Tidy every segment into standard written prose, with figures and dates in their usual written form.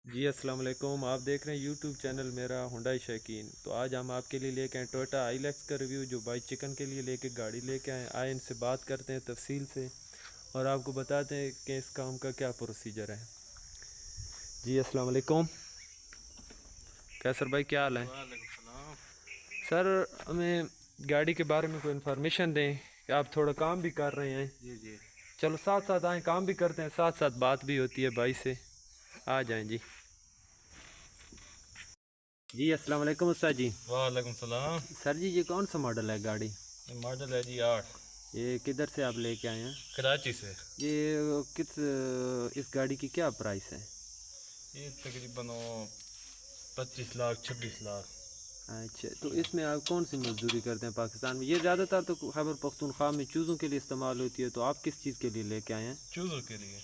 جی السلام علیکم، آپ دیکھ رہے ہیں یوٹیوب چینل میرا ہنڈائی شائقین۔ تو آج ہم آپ کے لیے لے کے آئے ٹویوٹا آئیلیکس کا ریویو، جو بائی چکن کے لیے گاڑی لے کے آئے ان سے بات کرتے ہیں تفصیل سے اور آپ کو بتاتے ہیں کہ اس کام کا کیا پروسیجر ہے۔ جی السلام علیکم کیسر بھائی، کیا حال ہے؟ وعلیکم السلام۔ سر ہمیں گاڑی کے بارے میں کوئی انفارمیشن دیں کہ آپ تھوڑا کام بھی کر رہے ہیں۔ جی چلو ساتھ ساتھ آئیں، کام بھی کرتے ہیں، ساتھ ساتھ بات بھی ہوتی ہے بھائی سے۔ آ جائیں جی۔ جی السلام علیکم استاد جی۔ وعلیکم السلام۔ سر جی یہ کون سا ماڈل ہے گاڑی؟ یہ ماڈل ہے جی 8، یہ کدھر سے آپ لے کے آئے ہیں؟ کراچی سے۔ یہ اس گاڑی کی کیا پرائس ہے؟ یہ تقریباً 25 لاکھ 26 لاکھ۔ اچھا، تو اس میں آپ کون سی مزدوری کرتے ہیں پاکستان میں؟ یہ زیادہ تر تو خیبر پختونخوا میں چوزوں کے لیے استعمال ہوتی ہے، تو آپ کس چیز کے لیے لے کے آئے ہیں؟ چوزوں کے لیے۔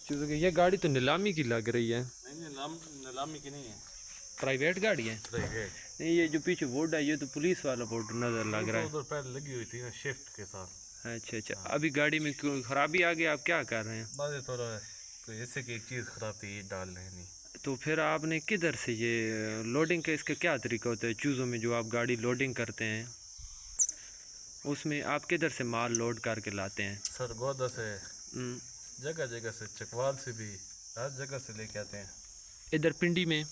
چوزوں کے؟ یہ گاڑی تو نیلامی کی لگ رہی ہے۔ نہیں، نیلامی کی نہیں ہے، پرائیویٹ گاڑی ہے؟ پرائیویٹ۔ نہیں، یہ جو پیچھے بورڈ ہے یہ تو پولیس والا بورڈ نظر لگ رہا ہے۔ ادھر پہلے لگی ہوئی تھی نا شفٹ کے ساتھ۔ اچھا اچھا، ابھی گاڑی میں خرابی آ گئی، آپ کیا کر رہے ہیں؟ بعد تھوڑا کوئی ایسے کی ایک چیز خراب تھی، یہ ڈال رہے نہیں۔ تو پھر آپ نے کدھر سے یہ لوڈنگ کا اس کا کیا طریقہ ہوتا ہے؟ چوزوں میں جو آپ گاڑی لوڈنگ کرتے ہیں اس میں آپ کدھر سے مال لوڈ کر کے لاتے ہیں؟ سرگودا سے، جگہ جگہ سے، چکوال سے بھی، ہر جگہ سے لے کے آتے ہیں۔ ادھر پنڈی میں؟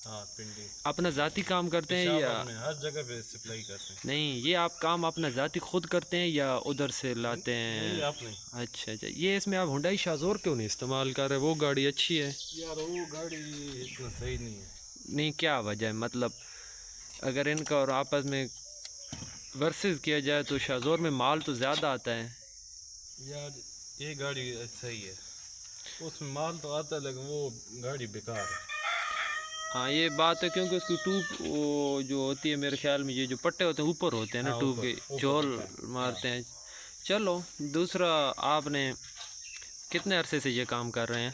ہاں پنڈی، اپنا ذاتی کام کرتے ہیں یا ہر جگہ پہ سپلائی کرتے ہیں؟ نہیں، یہ آپ کام اپنا ذاتی خود کرتے ہیں یا ادھر سے لاتے ہیں؟ نہیں، آپ نہیں۔ اچھا اچھا، یہ اس میں آپ ہنڈائی شازور کیوں نہیں استعمال کر رہے؟ وہ گاڑی اچھی ہے یار وہ گاڑی اتنا صحیح نہیں ہے۔ نہیں، کیا وجہ ہے؟ مطلب اگر ان کا اور آپس میں ورسز کیا جائے تو شازور میں مال تو زیادہ آتا ہے یار یہ گاڑی صحیح ہے، اس میں مال تو آتا ہے لیکن وہ گاڑی بیکار ہے۔ ہاں یہ بات ہے، کیونکہ اس کی ٹوب وہ جو ہوتی ہے میرے خیال میں یہ جو پٹے ہوتے ہیں اوپر ہوتے ہیں نا، ٹوب کے جول مارتے ہیں۔ چلو دوسرا، آپ نے کتنے عرصے سے یہ کام کر رہے ہیں؟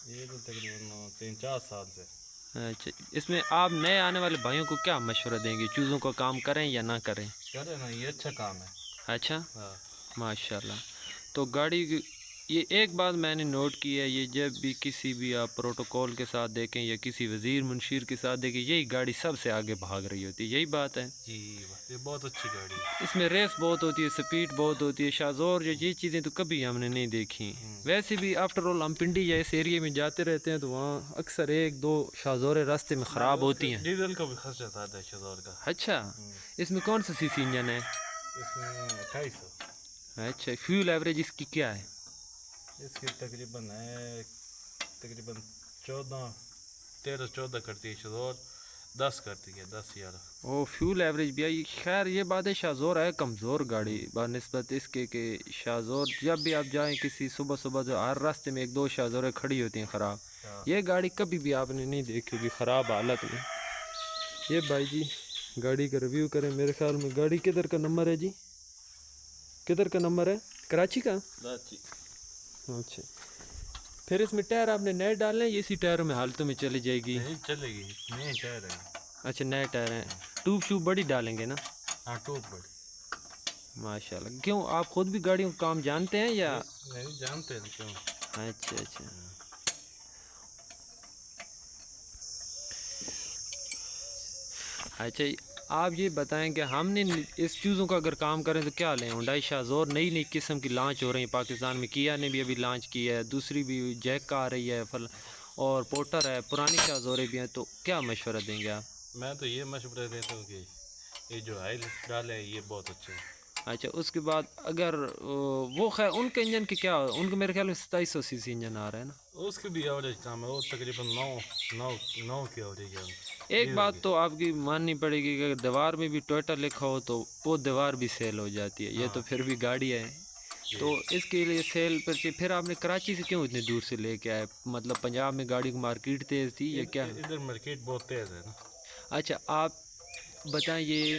یہ تو تقریباً 3-4 سال سے۔ اچھا، اس میں آپ نئے آنے والے بھائیوں کو کیا مشورہ دیں گے؟ چوزوں کا کام کریں یا نہ کریں؟ کرے نا، یہ اچھا کام ہے۔ اچھا، ہاں ماشاء اللہ۔ تو گاڑی یہ ایک بات میں نے نوٹ کی ہے، یہ جب بھی کسی بھی آپ پروٹوکول کے ساتھ دیکھیں یا کسی وزیر منشیر کے ساتھ دیکھیں، یہی گاڑی سب سے آگے بھاگ رہی ہوتی ہے، یہی بات ہے؟ جی، یہ بہت اچھی گاڑی ہے۔ اس میں ریس بہت ہوتی ہے، سپیڈ بہت ہوتی ہے، شازور یہ چیزیں تو کبھی ہم نے نہیں دیکھی۔ ویسے بھی آفٹر آل ہم پنڈی یا اس ایریے میں جاتے رہتے ہیں تو وہاں اکثر ایک دو شازوریں راستے میں خراب ہوتی ہیں۔ ڈیزل کا بھی خرچہ زیادہ ہے شازور کا۔ اچھا، اس میں کون سا سی سی انجن ہے؟ اس میں 2800۔ اچھا، فیول ایوریج اس کی کیا ہے؟ اس کی تقریباً 13-14 کرتی ہے شازور، 10 کرتی ہے، 10-11۔ او فیول ایوریج بھی ہے۔ خیر یہ بات ہے، شازور ہے کمزور گاڑی بنسبت اس کے کہ شازور جب بھی آپ جائیں کسی صبح صبح جو ہر راستے میں ایک دو شازوریں کھڑی ہوتی ہیں خراب، یہ گاڑی کبھی بھی آپ نے نہیں دیکھی ہوگی خراب حالت میں۔ یہ بھائی جی گاڑی کا ریویو کریں، میرے خیال میں گاڑی کدھر کا نمبر ہے جی؟ کدھر کا نمبر ہے؟ کراچی کا؟ کراچی۔ اچھا، پھر اس میں ٹائر آپ نے نئے ڈالنے ہیں یا اسی ٹائروں میں حالتوں میں چلی جائے گی؟ نہیں چلے گی، نئے ٹائر ہے۔ اچھا نئے ٹائر ہیں، ٹوب شوب بڑی ڈالیں گے نا؟ ہاں ٹوپ بڑی۔ ماشاء اللہ۔ کیوں آپ خود بھی گاڑیوں کا کام جانتے ہیں یا؟ نہیں جانتے ہیں کیوں۔ اچھا اچھا، اچھا آپ یہ بتائیں کہ ہم نے اس چیزوں کا اگر کام کریں تو کیا لیں؟ ہنڈائی شازور نئی قسم کی لانچ ہو رہی ہیں پاکستان میں، کیا نے بھی ابھی لانچ کی ہے، دوسری بھی جیک کا آ رہی ہے، اور پورٹر ہے، پرانی شازوریں بھی ہیں، تو کیا مشورہ دیں گے آپ؟ میں تو یہ مشورہ دیتا ہوں کہ یہ جو آئل ڈالے ہے یہ بہت اچھے ہے۔ اچھا، اس کے بعد اگر وہ خیر ان کے انجن کے کیا، ان کے میرے خیال میں 2700 سی سی انجن آ رہا ہے نا؟ اس کی بھی ایوریج کام ہے، وہ تقریباً 9 کی ایوریج ہے۔ ایک بات تو آپ کی ماننی پڑے گی کہ اگر دیوار میں بھی ٹویوٹا لکھا ہو تو وہ دیوار بھی سیل ہو جاتی ہے، یہ تو پھر بھی گاڑی ہے تو اس کے لیے سیل پر پھر آپ نے کراچی سے کیوں اتنی دور سے لے کے آئے؟ مطلب پنجاب میں گاڑی کی مارکیٹ تیز تھی یا کیا؟ ادھر مارکیٹ بہت تیز ہے نا۔ اچھا آپ بتائیں یہ،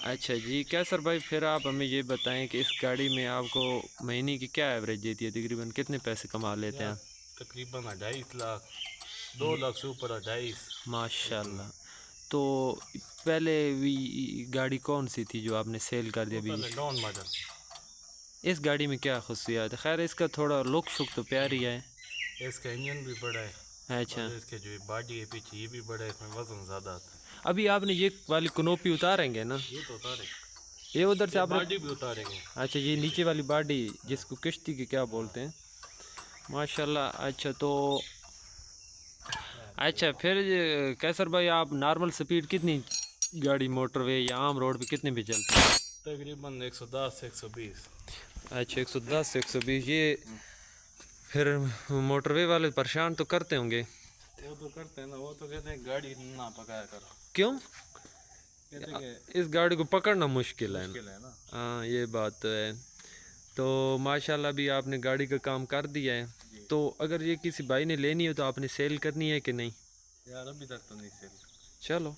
اچھا جی کیسر بھائی، پھر آپ ہمیں یہ بتائیں کہ اس گاڑی میں آپ کو مہینے کی کیا ایوریج دیتی ہے؟ تقریباً کتنے پیسے کما لیتے ہیں؟ تقریباً 2.5 لاکھ، 2 لاکھ سے اوپر 2.5۔ ماشاء اللہ۔ تو پہلے بھی گاڑی کون سی تھی جو آپ نے سیل کر دیا ابھی؟ Down model. اس گاڑی میں کیا خصوصیات ہے؟ خیر اس کا تھوڑا لک شک تو پیاری ہے، اس کا انجن بھی بڑا ہے۔ اچھا اور اس کے جو باڈی ہے پیچھے یہ بھی بڑا ہے، اس میں وزن زیادہ آتا ہے. ابھی آپ نے یہ والی کنوپی اتاریں گے نا؟ یہ تو اتارے، یہ ادھر سے آپ نے باڈی بھی اتاریں گے. اچھا یہ نیچے والی باڈی جس کو کشتی کی کیا بولتے ہیں. ماشاء اللہ. اچھا تو اچھا پھر کیسر بھائی آپ نارمل سپیڈ کتنی گاڑی موٹر وے یا عام روڈ پہ کتنے پہ چلتی ہے؟ تقریباً 110 120. اچھا 110 سے 120. یہ پھر موٹر وے والے پریشان تو کرتے ہوں گے. وہ تو کرتے ہیں نا، وہ تو کہتے ہیں گاڑی نہ پکایا کرو. کیوں؟ کہتے ہیں کہ اس گاڑی کو پکڑنا مشکل ہے. مشکل ہے نا. ہاں یہ بات تو ہے. تو ماشاءاللہ بھی آپ نے گاڑی کا کام کر دیا ہے. تو اگر یہ کسی بھائی نے لینی ہو تو آپ نے سیل کرنی ہے کہ نہیں؟ یار ابھی تک تو نہیں سیل. چلو